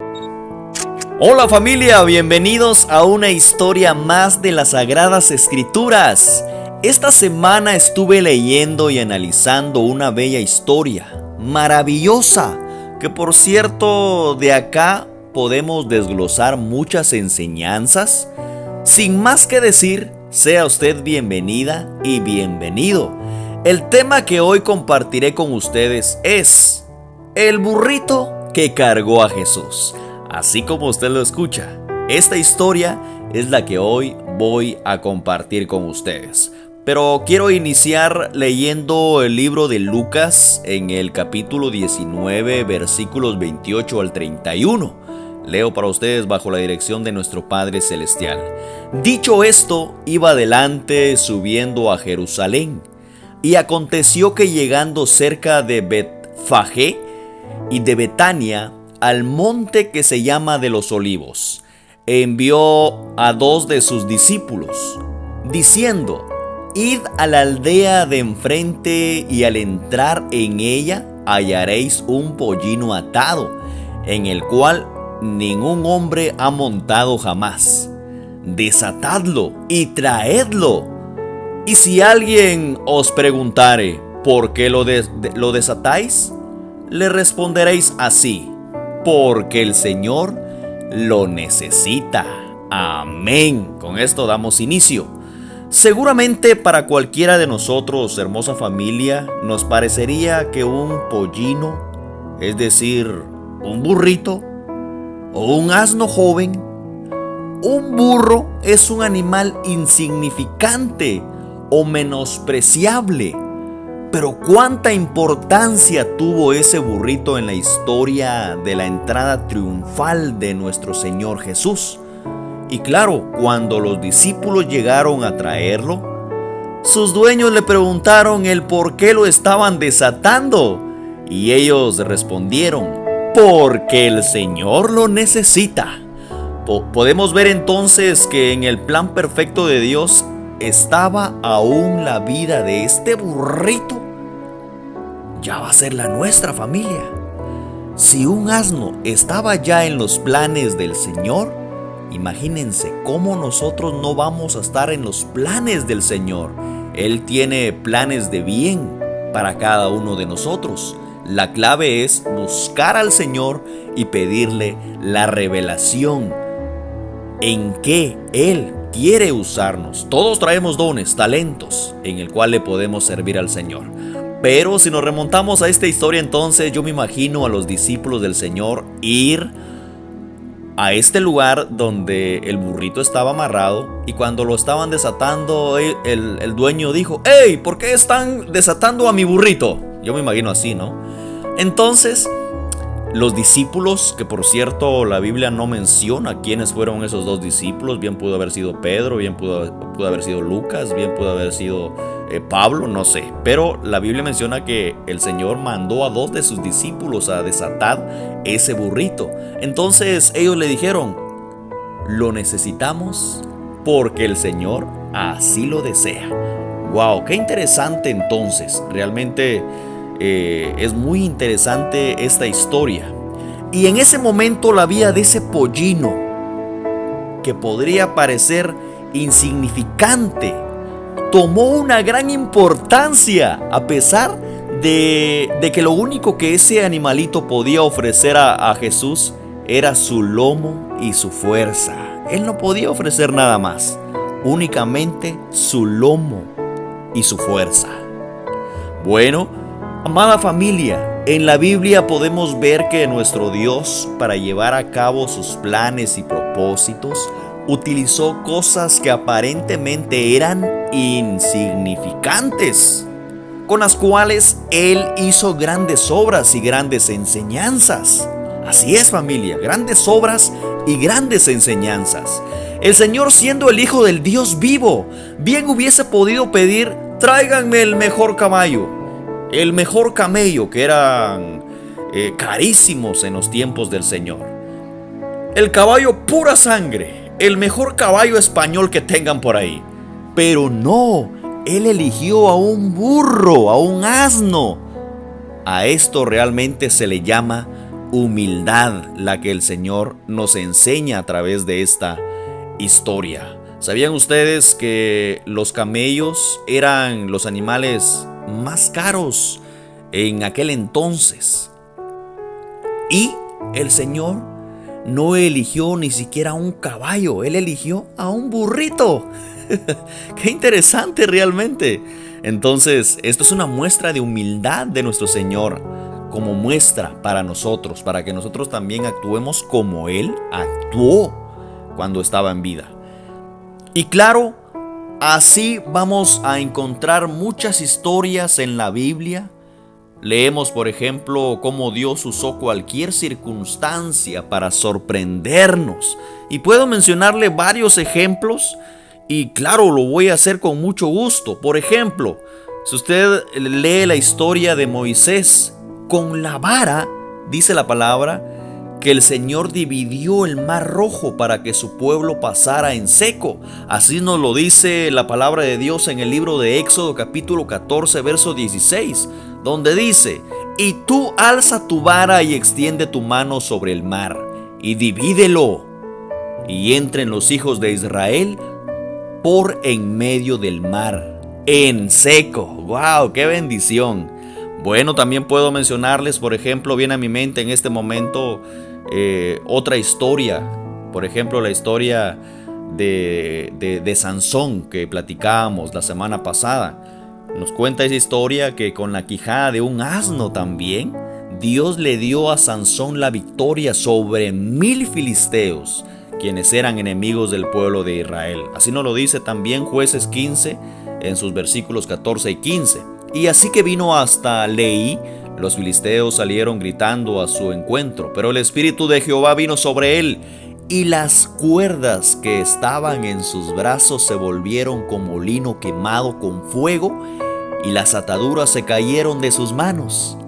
Hola familia, bienvenidos a una historia más de las Sagradas Escrituras. Esta semana estuve leyendo y analizando una bella historia, maravillosa, que por cierto de acá podemos desglosar muchas enseñanzas. Sin más que decir, sea usted bienvenida y bienvenido. El tema que hoy compartiré con ustedes es el burrito que cargó a Jesús. Así como usted lo escucha, esta historia es la que hoy voy a compartir con ustedes. Pero quiero iniciar leyendo el libro de Lucas en el capítulo 19, versículos 28 al 31. Leo para ustedes bajo la dirección de nuestro Padre Celestial. Dicho esto, iba adelante subiendo a Jerusalén. Y aconteció que llegando cerca de Betfagé y de Betania, al monte que se llama de los Olivos, envió a 2 de sus discípulos, diciendo: Id a la aldea de enfrente y al entrar en ella hallaréis un pollino atado, en el cual ningún hombre ha montado jamás. Desatadlo y traedlo. Y si alguien os preguntare: ¿por qué lo desatáis? Le responderéis así: porque el Señor lo necesita. Amén. Con esto damos inicio. Seguramente para cualquiera de nosotros, hermosa familia, nos parecería que un pollino, es decir, un burrito o un asno joven, un burro es un animal insignificante o menospreciable. Pero cuánta importancia tuvo ese burrito en la historia de la entrada triunfal de nuestro Señor Jesús. Y claro, cuando los discípulos llegaron a traerlo, sus dueños le preguntaron el por qué lo estaban desatando. Y ellos respondieron: porque el Señor lo necesita. Podemos ver entonces que en el plan perfecto de Dios estaba aún la vida de este burrito. Ya va a ser la nuestra, familia. Si un asno estaba ya en los planes del Señor, imagínense cómo nosotros no vamos a estar en los planes del Señor. Él tiene planes de bien para cada uno de nosotros. La clave es buscar al Señor y pedirle la revelación en que Él quiere usarnos. Todos traemos dones, talentos, en el cual le podemos servir al Señor. Pero si nos remontamos a esta historia, entonces yo me imagino a los discípulos del Señor ir a este lugar donde el burrito estaba amarrado, y cuando lo estaban desatando, el dueño dijo: ¡Hey! ¿Por qué están desatando a mi burrito? Yo me imagino así, ¿no? Entonces los discípulos, que por cierto la Biblia no menciona quiénes fueron esos 2 discípulos, bien pudo haber sido Pedro, bien pudo haber sido Lucas, bien pudo haber sido Pablo, no sé. Pero la Biblia menciona que el Señor mandó a 2 de sus discípulos a desatar ese burrito. Entonces ellos le dijeron: lo necesitamos porque el Señor así lo desea. Wow, qué interesante entonces. Realmente es muy interesante esta historia. Y en ese momento la vida de ese pollino, que podría parecer insignificante, tomó una gran importancia, a pesar de que lo único que ese animalito podía ofrecer a Jesús era su lomo y su fuerza. Él no podía ofrecer nada más, únicamente su lomo y su fuerza. Bueno, amada familia, en la Biblia podemos ver que nuestro Dios, para llevar a cabo sus planes y propósitos, utilizó cosas que aparentemente eran insignificantes, con las cuales Él hizo grandes obras y grandes enseñanzas. Así es, familia, grandes obras y grandes enseñanzas. El Señor, siendo el Hijo del Dios vivo, bien hubiese podido pedir: tráiganme el mejor caballo, el mejor camello, que eran carísimos en los tiempos del Señor, el caballo pura sangre, el mejor caballo español que tengan por ahí. Pero no, Él eligió a un burro, a un asno. A esto realmente se le llama humildad la que el Señor nos enseña a través de esta historia. ¿Sabían ustedes que los camellos eran los animales más caros en aquel entonces? Y el Señor no eligió ni siquiera un caballo, Él eligió a un burrito. ¡Qué interesante realmente! Entonces, esto es una muestra de humildad de nuestro Señor, como muestra para nosotros, para que nosotros también actuemos como Él actuó cuando estaba en vida. Y claro, así vamos a encontrar muchas historias en la Biblia. Leemos, por ejemplo, cómo Dios usó cualquier circunstancia para sorprendernos. Y puedo mencionarle varios ejemplos. Y claro, lo voy a hacer con mucho gusto. Por ejemplo, si usted lee la historia de Moisés, con la vara, dice la palabra, que el Señor dividió el mar rojo para que su pueblo pasara en seco. Así nos lo dice la palabra de Dios en el libro de Éxodo capítulo 14 verso 16, donde dice: y tú alza tu vara y extiende tu mano sobre el mar y divídelo, y entren los hijos de Israel por en medio del mar en seco. ¡Wow! ¡Qué bendición! Bueno, también puedo mencionarles, por ejemplo, viene a mi mente en este momento otra historia. Por ejemplo, la historia de Sansón que platicábamos la semana pasada. Nos cuenta esa historia que con la quijada de un asno también, Dios le dio a Sansón la victoria sobre 1000 filisteos, quienes eran enemigos del pueblo de Israel. Así nos lo dice también Jueces 15 en sus versículos 14 y 15. Y así que vino hasta Leí, los filisteos salieron gritando a su encuentro, pero el Espíritu de Jehová vino sobre él, y las cuerdas que estaban en sus brazos se volvieron como lino quemado con fuego, y las ataduras se cayeron de sus manos.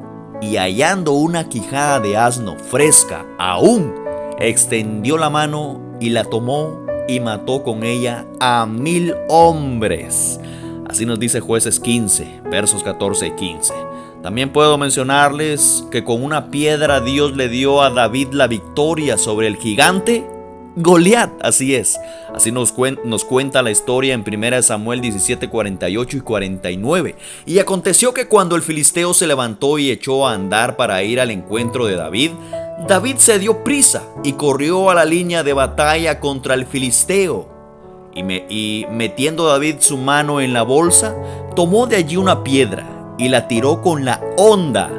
Y hallando una quijada de asno fresca aún, extendió la mano y la tomó y mató con ella a 1000 hombres. Así nos dice Jueces 15, versos 14 y 15. También puedo mencionarles que con una piedra Dios le dio a David la victoria sobre el gigante Goliat. Así es. Así nos cuenta la historia en 1 Samuel 17, 48 y 49. Y aconteció que cuando el filisteo se levantó y echó a andar para ir al encuentro de David, David se dio prisa y corrió a la línea de batalla contra el filisteo. Y metiendo David su mano en la bolsa, tomó de allí una piedra y la tiró con la honda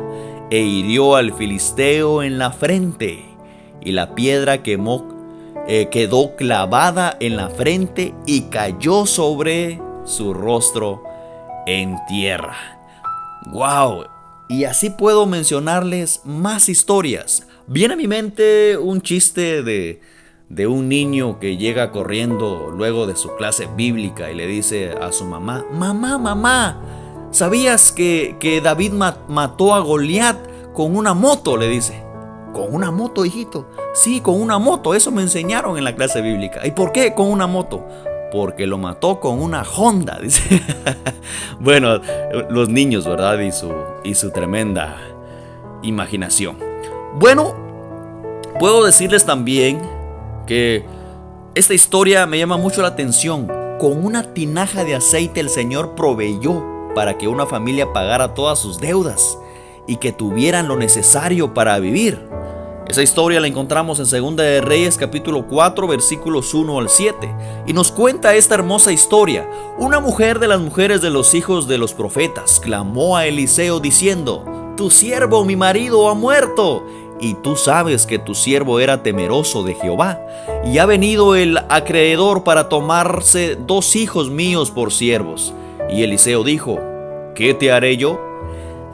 e hirió al filisteo en la frente. Y la piedra quedó clavada en la frente y cayó sobre su rostro en tierra. ¡Wow! Y así puedo mencionarles más historias. Viene a mi mente un chiste de un niño que llega corriendo luego de su clase bíblica y le dice a su mamá: mamá, ¿sabías que David mató a Goliat con una moto? Le dice. ¿Con una moto, hijito? Sí, con una moto, eso me enseñaron en la clase bíblica. ¿Y por qué con una moto? Porque lo mató con una Honda, dice. Bueno, los niños, ¿verdad? Y su tremenda imaginación. Bueno, puedo decirles también que esta historia me llama mucho la atención. Con una tinaja de aceite el Señor proveyó para que una familia pagara todas sus deudas y que tuvieran lo necesario para vivir. Esa historia la encontramos en 2 de Reyes capítulo 4 versículos 1 al 7 y nos cuenta esta hermosa historia. Una mujer de las mujeres de los hijos de los profetas clamó a Eliseo diciendo: tu siervo, mi marido, ha muerto. Y tú sabes que tu siervo era temeroso de Jehová, y ha venido el acreedor para tomarse 2 hijos míos por siervos. Y Eliseo dijo: ¿qué te haré yo?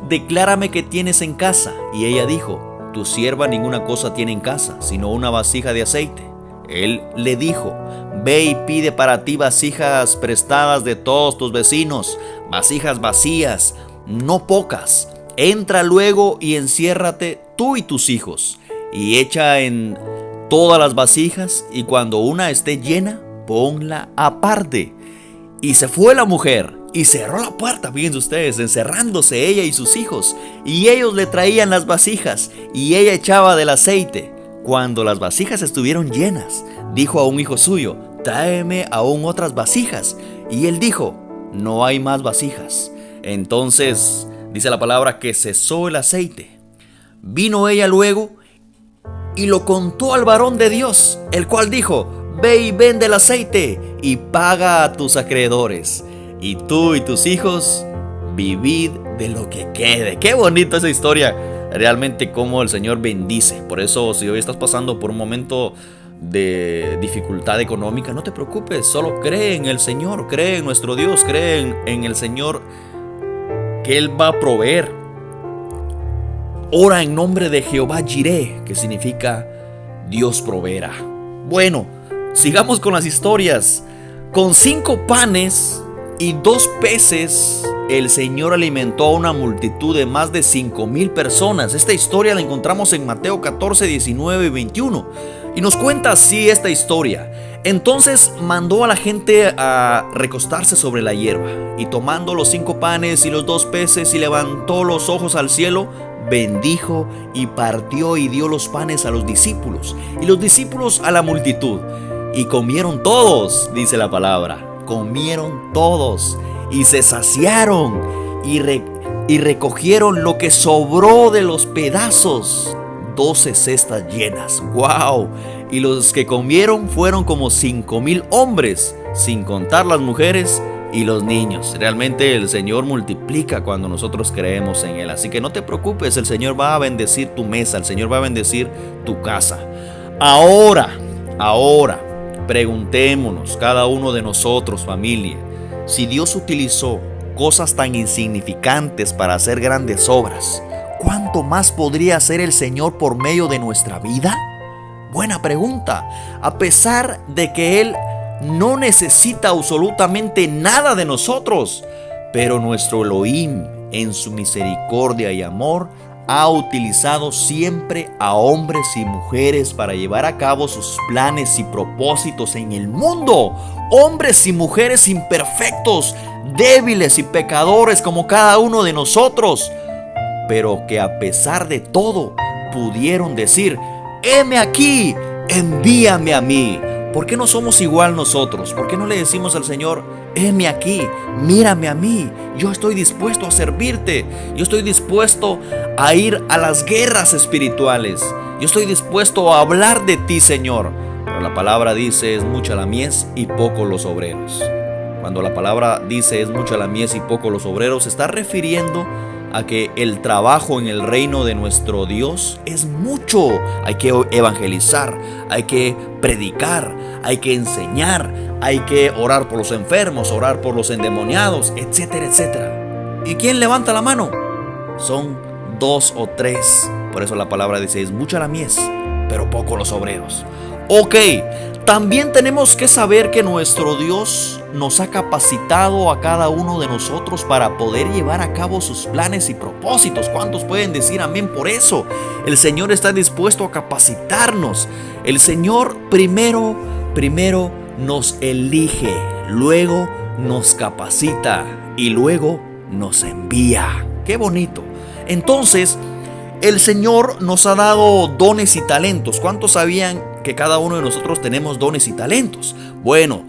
Declárame qué tienes en casa. Y ella dijo: tu sierva ninguna cosa tiene en casa, sino una vasija de aceite. Él le dijo: ve y pide para ti vasijas prestadas de todos tus vecinos, vasijas vacías, no pocas. Entra luego y enciérrate tú y tus hijos, y echa en todas las vasijas, y cuando una esté llena, ponla aparte. Y se fue la mujer y cerró la puerta, fíjense ustedes, encerrándose ella y sus hijos. Y ellos le traían las vasijas y ella echaba del aceite. Cuando las vasijas estuvieron llenas, dijo a un hijo suyo: tráeme aún otras vasijas. Y él dijo: no hay más vasijas. Entonces dice la palabra que cesó el aceite. Vino ella luego y lo contó al varón de Dios, el cual dijo: ve y vende el aceite y paga a tus acreedores, y tú y tus hijos vivid de lo que quede. Qué bonita esa historia, realmente cómo el Señor bendice. Por eso, si hoy estás pasando por un momento de dificultad económica, no te preocupes, solo cree en el Señor, cree en nuestro Dios, cree en el Señor, que Él va a proveer. Ora en nombre de Jehová Jireh, que significa Dios proveerá. Bueno, sigamos con las historias. Con 5 panes y 2 peces, el Señor alimentó a una multitud de más de 5,000 personas. Esta historia la encontramos en Mateo 14, 19 y 21. Y nos cuenta así esta historia. Entonces mandó a la gente a recostarse sobre la hierba, y tomando los 5 panes y los 2 peces, y levantó los ojos al cielo, bendijo y partió y dio los panes a los discípulos, y los discípulos a la multitud. Y comieron todos, dice la palabra. Comieron todos y se saciaron y recogieron lo que sobró de los pedazos, 12 cestas llenas. ¡Wow! Y los que comieron fueron como 5,000 hombres, sin contar las mujeres y los niños. Realmente el Señor multiplica cuando nosotros creemos en Él. Así que no te preocupes, el Señor va a bendecir tu mesa, el Señor va a bendecir tu casa. Ahora, preguntémonos cada uno de nosotros, familia, si Dios utilizó cosas tan insignificantes para hacer grandes obras, ¿cuánto más podría hacer el Señor por medio de nuestra vida? Buena pregunta. A pesar de que Él no necesita absolutamente nada de nosotros, pero nuestro Elohim, en su misericordia y amor, ha utilizado siempre a hombres y mujeres para llevar a cabo sus planes y propósitos en el mundo. Hombres y mujeres imperfectos, débiles y pecadores como cada uno de nosotros, pero que a pesar de todo pudieron decir: heme aquí, envíame a mí. ¿Por qué no somos igual nosotros? ¿Por qué no le decimos al Señor: heme aquí, mírame a mí, yo estoy dispuesto a servirte, yo estoy dispuesto a ir a las guerras espirituales, yo estoy dispuesto a hablar de ti, Señor? Pero la palabra dice: es mucha la mies y pocos los obreros. Cuando la palabra dice es mucha la mies y pocos los obreros, se está refiriendo a que el trabajo en el reino de nuestro Dios es mucho. Hay que evangelizar, hay que predicar, hay que enseñar, hay que orar por los enfermos, orar por los endemoniados, etcétera, etcétera. ¿Y quién levanta la mano? Son 2 o 3. Por eso la palabra dice: es mucha la mies, pero pocos los obreros. Ok, también tenemos que saber que nuestro Dios nos ha capacitado a cada uno de nosotros para poder llevar a cabo sus planes y propósitos. ¿Cuántos pueden decir amén por eso? El Señor está dispuesto a capacitarnos. El Señor primero nos elige, luego nos capacita y luego nos envía. ¡Qué bonito! Entonces, el Señor nos ha dado dones y talentos. ¿Cuántos sabían que cada uno de nosotros tenemos dones y talentos? Bueno,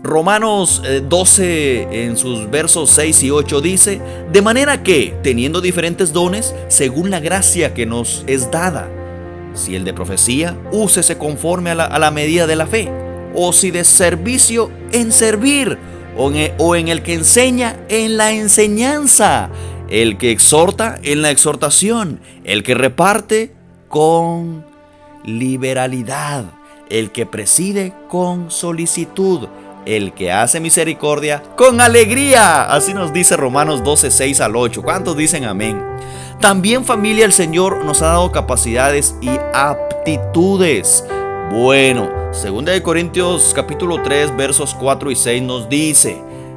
Romanos 12 en sus versos 6 y 8 dice: de manera que, teniendo diferentes dones, según la gracia que nos es dada, si el de profecía, úsese conforme a la medida de la fe, o si de servicio, en servir, o en el que enseña, en la enseñanza, el que exhorta, en la exhortación, el que reparte, con liberalidad, el que preside, con solicitud, el que hace misericordia, con alegría. Así nos dice Romanos 12, 6 al 8. ¿Cuántos dicen amén? También, familia, el Señor nos ha dado capacidades y aptitudes. Bueno, 2 Corintios capítulo 3 versos 4 y 6 nos dice: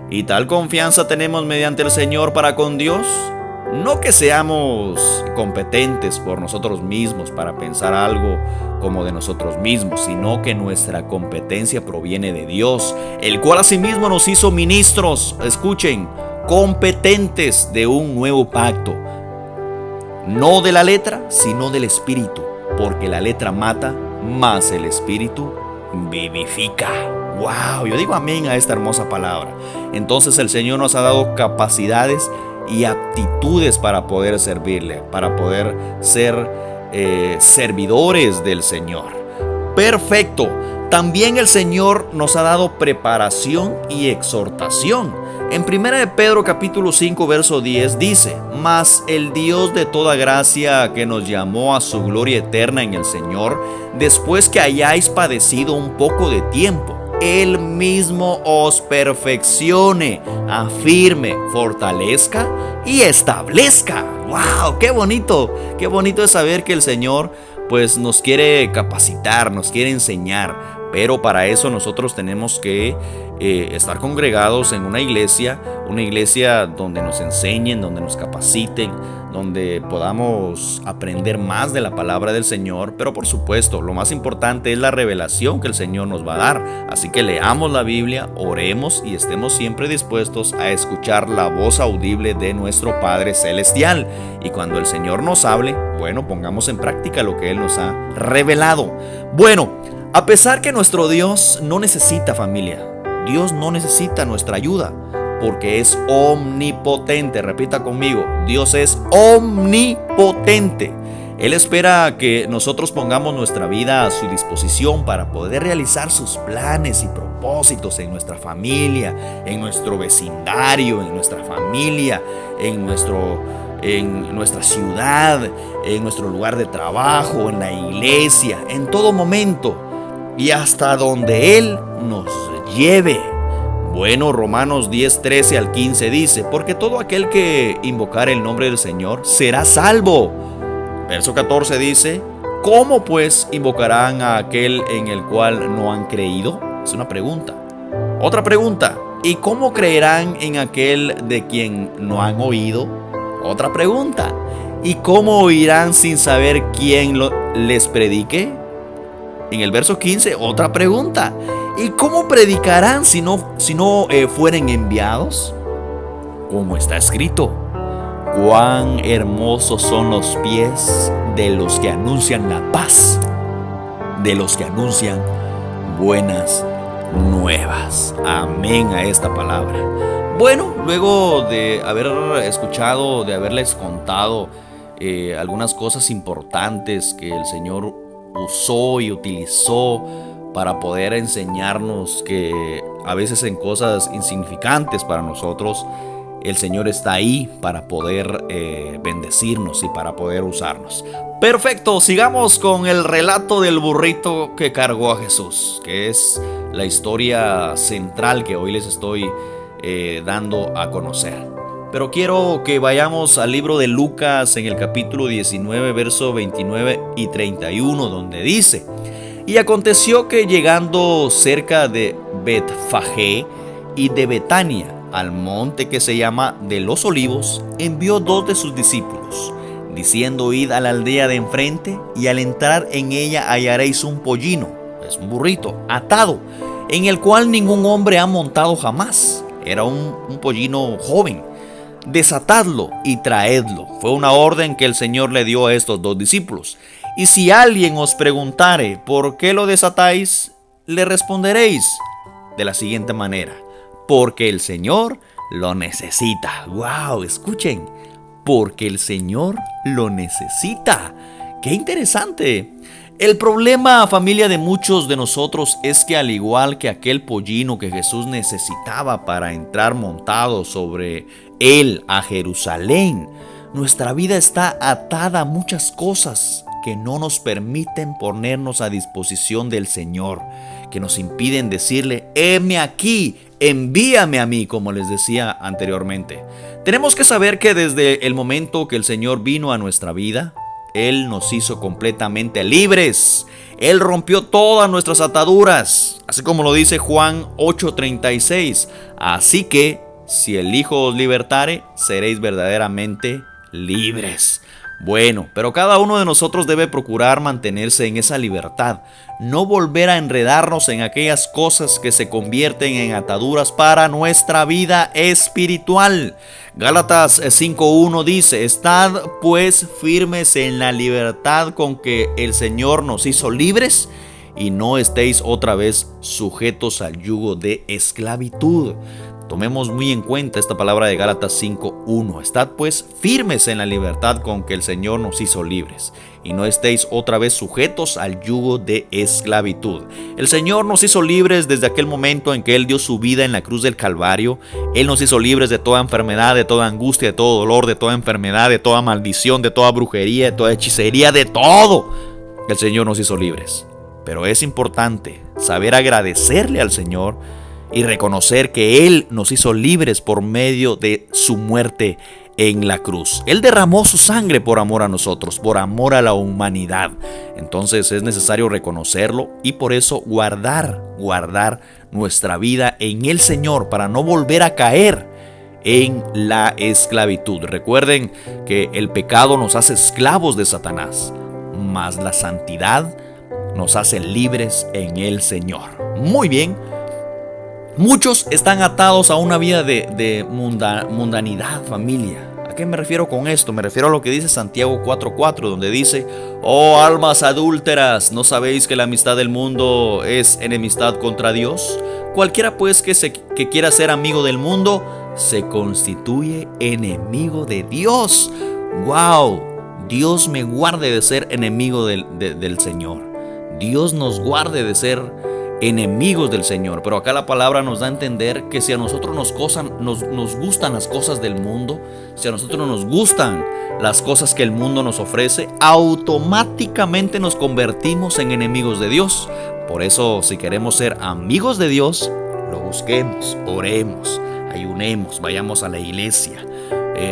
y tal confianza tenemos mediante el Señor para con Dios, no que seamos competentes por nosotros mismos para pensar algo como de nosotros mismos, sino que nuestra competencia proviene de Dios, el cual asimismo nos hizo ministros, escuchen, competentes de un nuevo pacto. No de la letra, sino del espíritu, porque la letra mata, mas el espíritu vivifica. ¡Wow! Yo digo amén a esta hermosa palabra. Entonces el Señor nos ha dado capacidades y aptitudes para poder servirle, para poder ser servidores del Señor. Perfecto. También el Señor nos ha dado preparación y exhortación. En 1 de Pedro capítulo 5 verso 10 dice: mas el Dios de toda gracia, que nos llamó a su gloria eterna en el Señor, después que hayáis padecido un poco de tiempo, Él mismo os perfeccione, afirme, fortalezca y establezca. ¡Wow! ¡Qué bonito! ¡Qué bonito es saber que el Señor pues nos quiere capacitar, nos quiere enseñar! Pero para eso nosotros tenemos que estar congregados en una iglesia donde nos enseñen, donde nos capaciten, donde podamos aprender más de la palabra del Señor. Pero por supuesto, lo más importante es la revelación que el Señor nos va a dar. Así que leamos la Biblia, oremos y estemos siempre dispuestos a escuchar la voz audible de nuestro Padre Celestial. Y cuando el Señor nos hable, bueno, pongamos en práctica lo que Él nos ha revelado. Bueno, a pesar que nuestro Dios no necesita, familia, Dios no necesita nuestra ayuda, porque es omnipotente. Repita conmigo: Dios es omnipotente. Él espera que nosotros pongamos nuestra vida a su disposición para poder realizar sus planes y propósitos en nuestra familia, en nuestro vecindario, en nuestra familia, en nuestra ciudad, en nuestro lugar de trabajo, en la iglesia, en todo momento y hasta donde Él nos lleve. Bueno, Romanos 10, 13 al 15 dice: porque todo aquel que invocare el nombre del Señor será salvo. Verso 14 dice: ¿cómo pues invocarán a aquel en el cual no han creído? Es una pregunta. Otra pregunta: ¿y cómo creerán en aquel de quien no han oído? Otra pregunta: ¿y cómo oirán sin saber quién les predique? En el verso 15, otra pregunta: ¿y cómo predicarán si no fueren enviados? Como está escrito: cuán hermosos son los pies de los que anuncian la paz, de los que anuncian buenas nuevas. Amén a esta palabra. Bueno, luego de haber escuchado, de haberles contado algunas cosas importantes que el Señor usó y utilizó para poder enseñarnos, que a veces en cosas insignificantes para nosotros, el Señor está ahí para poder bendecirnos y para poder usarnos. Perfecto, sigamos con el relato del burrito que cargó a Jesús, que es la historia central que hoy les estoy dando a conocer. Pero quiero que vayamos al libro de Lucas en el capítulo 19, verso 29 y 31, donde dice: y aconteció que llegando cerca de Betfagé y de Betania, al monte que se llama de los Olivos, envió 2 de sus discípulos, diciendo: id a la aldea de enfrente, y al entrar en ella hallaréis un pollino, es un burrito, atado, en el cual ningún hombre ha montado jamás. Era un pollino joven. Desatadlo y traedlo. Fue una orden que el Señor le dio a estos 2 discípulos. Y si alguien os preguntare: ¿por qué lo desatáis?, le responderéis de la siguiente manera: porque el Señor lo necesita. ¡Wow! Escuchen, porque el Señor lo necesita. ¡Qué interesante! El problema, familia, de muchos de nosotros es que, al igual que aquel pollino que Jesús necesitaba para entrar montado sobre él a Jerusalén, nuestra vida está atada a muchas cosas que no nos permiten ponernos a disposición del Señor, que nos impiden decirle: heme aquí, envíame a mí, como les decía anteriormente. Tenemos que saber que desde el momento que el Señor vino a nuestra vida, Él nos hizo completamente libres. Él rompió todas nuestras ataduras, así como lo dice Juan 8:36. Así que, si el Hijo os libertare, seréis verdaderamente libres. Bueno, pero cada uno de nosotros debe procurar mantenerse en esa libertad, no volver a enredarnos en aquellas cosas que se convierten en ataduras para nuestra vida espiritual. Gálatas 5:1 dice: estad pues firmes en la libertad con que el Señor nos hizo libres, y no estéis otra vez sujetos al yugo de esclavitud. Tomemos muy en cuenta esta palabra de Gálatas 5:1. Estad pues firmes en la libertad con que el Señor nos hizo libres, y no estéis otra vez sujetos al yugo de esclavitud. El Señor nos hizo libres desde aquel momento en que Él dio su vida en la cruz del Calvario. Él nos hizo libres de toda enfermedad, de toda angustia, de todo dolor, de toda enfermedad, de toda maldición, de toda brujería, de toda hechicería, de todo. El Señor nos hizo libres. Pero es importante saber agradecerle al Señor y reconocer que Él nos hizo libres por medio de su muerte en la cruz. Él derramó su sangre por amor a nosotros, por amor a la humanidad. Entonces es necesario reconocerlo y por eso guardar nuestra vida en el Señor para no volver a caer en la esclavitud. Recuerden que el pecado nos hace esclavos de Satanás, mas la santidad nos hace libres en el Señor. Muy bien. Muchos están atados a una vida de mundanidad, familia. ¿A qué me refiero con esto? Me refiero a lo que dice Santiago 4:4, donde dice: oh almas adúlteras, ¿no sabéis que la amistad del mundo es enemistad contra Dios? Cualquiera pues que quiera ser amigo del mundo, se constituye enemigo de Dios. ¡Wow! Dios me guarde de ser enemigo del Señor. Dios nos guarde de ser enemigos del Señor. Pero acá la palabra nos da a entender que si a nosotros nos gustan las cosas del mundo, si a nosotros nos gustan las cosas que el mundo nos ofrece, automáticamente nos convertimos en enemigos de Dios. Por eso, si queremos ser amigos de Dios, lo busquemos, oremos, ayunemos, vayamos a la iglesia,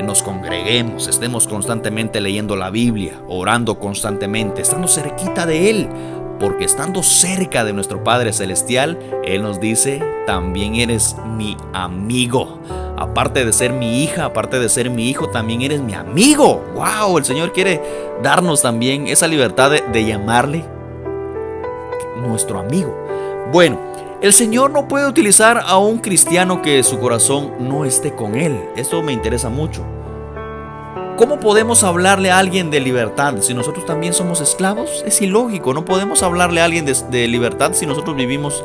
nos congreguemos, estemos constantemente leyendo la Biblia, orando constantemente, estando cerquita de Él. Porque estando cerca de nuestro Padre Celestial, Él nos dice: también eres mi amigo. Aparte de ser mi hija, aparte de ser mi hijo, también eres mi amigo. ¡Wow! El Señor quiere darnos también esa libertad de llamarle nuestro amigo. Bueno, el Señor no puede utilizar a un cristiano que su corazón no esté con Él. Esto me interesa mucho. ¿Cómo podemos hablarle a alguien de libertad si nosotros también somos esclavos? Es ilógico. No podemos hablarle a alguien de libertad si nosotros vivimos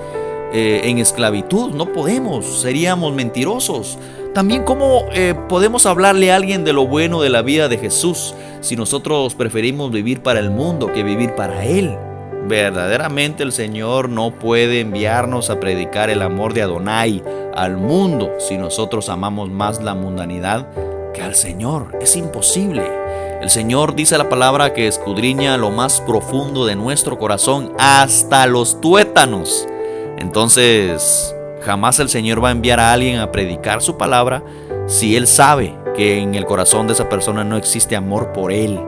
en esclavitud. No podemos, seríamos mentirosos. También, ¿cómo podemos hablarle a alguien de lo bueno de la vida de Jesús si nosotros preferimos vivir para el mundo que vivir para Él? Verdaderamente el Señor no puede enviarnos a predicar el amor de Adonai al mundo si nosotros amamos más la mundanidad que al Señor. Es imposible. El Señor dice la palabra que escudriña lo más profundo de nuestro corazón hasta los tuétanos. Entonces, jamás el Señor va a enviar a alguien a predicar su palabra si Él sabe que en el corazón de esa persona no existe amor por Él.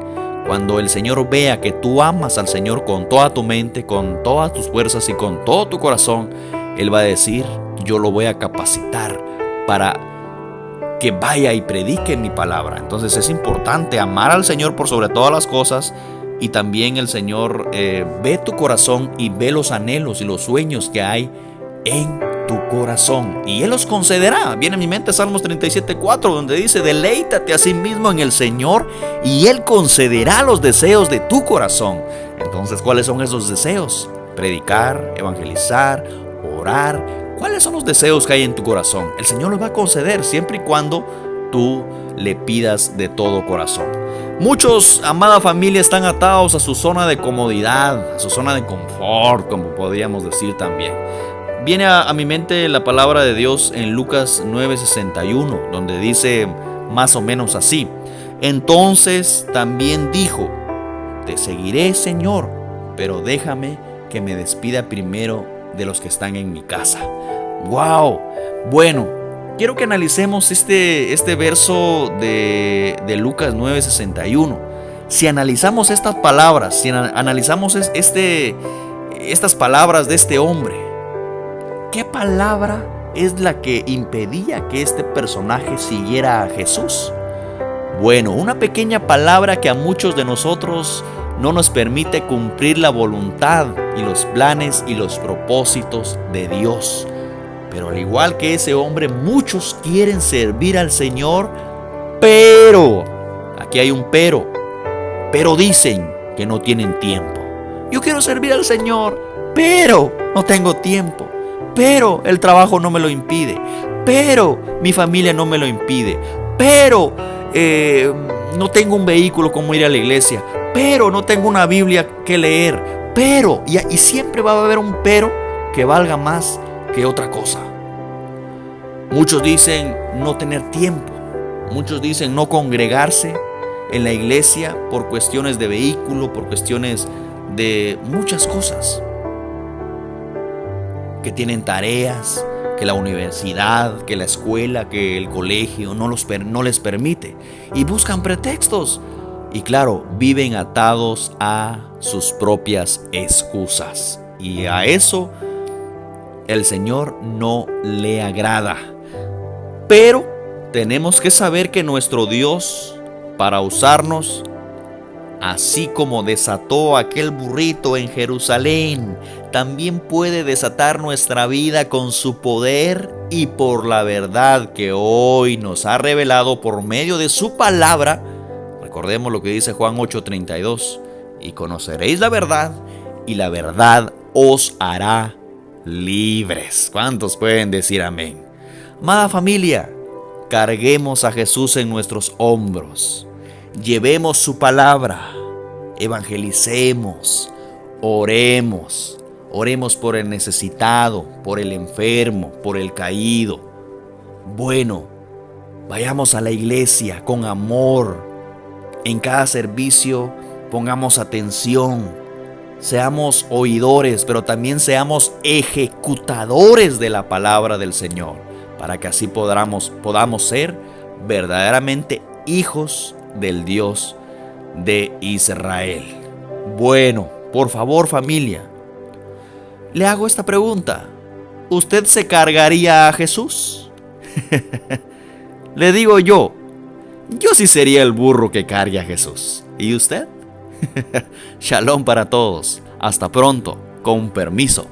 Cuando el Señor vea que tú amas al Señor con toda tu mente, con todas tus fuerzas y con todo tu corazón, Él va a decir: yo lo voy a capacitar para que vaya y predique mi palabra. Entonces es importante amar al Señor por sobre todas las cosas. Y también el Señor ve tu corazón y ve los anhelos y los sueños que hay en tu corazón, y Él los concederá. Viene a mi mente Salmos 37:4, donde dice: deleítate a sí mismo en el Señor y Él concederá los deseos de tu corazón. Entonces, ¿cuáles son esos deseos? Predicar, evangelizar, orar. ¿Cuáles son los deseos que hay en tu corazón? El Señor los va a conceder siempre y cuando tú le pidas de todo corazón. Muchos, amada familia, están atados a su zona de comodidad, a su zona de confort, como podríamos decir también. Viene a mi mente la palabra de Dios en Lucas 9:61, donde dice más o menos así: entonces también dijo: te seguiré, Señor, pero déjame que me despida primero de los que están en mi casa. ¡Wow! Bueno, quiero que analicemos este verso de Lucas 9:61. Si analizamos estas palabras, si analizamos estas palabras de este hombre, ¿qué palabra es la que impedía que este personaje siguiera a Jesús? Bueno, una pequeña palabra que a muchos de nosotros no nos permite cumplir la voluntad y los planes y los propósitos de Dios. Pero al igual que ese hombre, muchos quieren servir al Señor, pero, aquí hay un pero dicen que no tienen tiempo. Yo quiero servir al Señor, pero no tengo tiempo. Pero el trabajo no me lo impide. Pero mi familia no me lo impide. Pero no tengo un vehículo como ir a la iglesia. Pero no tengo una Biblia que leer. Pero, y siempre va a haber un pero que valga más que otra cosa. Muchos dicen no tener tiempo. Muchos dicen no congregarse en la iglesia por cuestiones de vehículo, por cuestiones de muchas cosas. Que tienen tareas, que la universidad, que la escuela, que el colegio no les permite. Y buscan pretextos. Y claro, viven atados a sus propias excusas. Y a eso el Señor no le agrada. Pero tenemos que saber que nuestro Dios, para usarnos, así como desató aquel burrito en Jerusalén, también puede desatar nuestra vida con su poder y por la verdad que hoy nos ha revelado por medio de su palabra. Recordemos lo que dice Juan 8:32, y conoceréis la verdad, y la verdad os hará libres. ¿Cuántos pueden decir amén? Amada familia, carguemos a Jesús en nuestros hombros, llevemos su palabra, evangelicemos, oremos por el necesitado, por el enfermo, por el caído. Bueno, vayamos a la iglesia con amor. En cada servicio pongamos atención, seamos oidores, pero también seamos ejecutadores de la palabra del Señor, para que así podamos ser verdaderamente hijos del Dios de Israel. Bueno, por favor, familia, le hago esta pregunta: ¿usted se cargaría a Jesús? Le digo yo sí sería el burro que cargue a Jesús. ¿Y usted? Shalom para todos. Hasta pronto. Con permiso.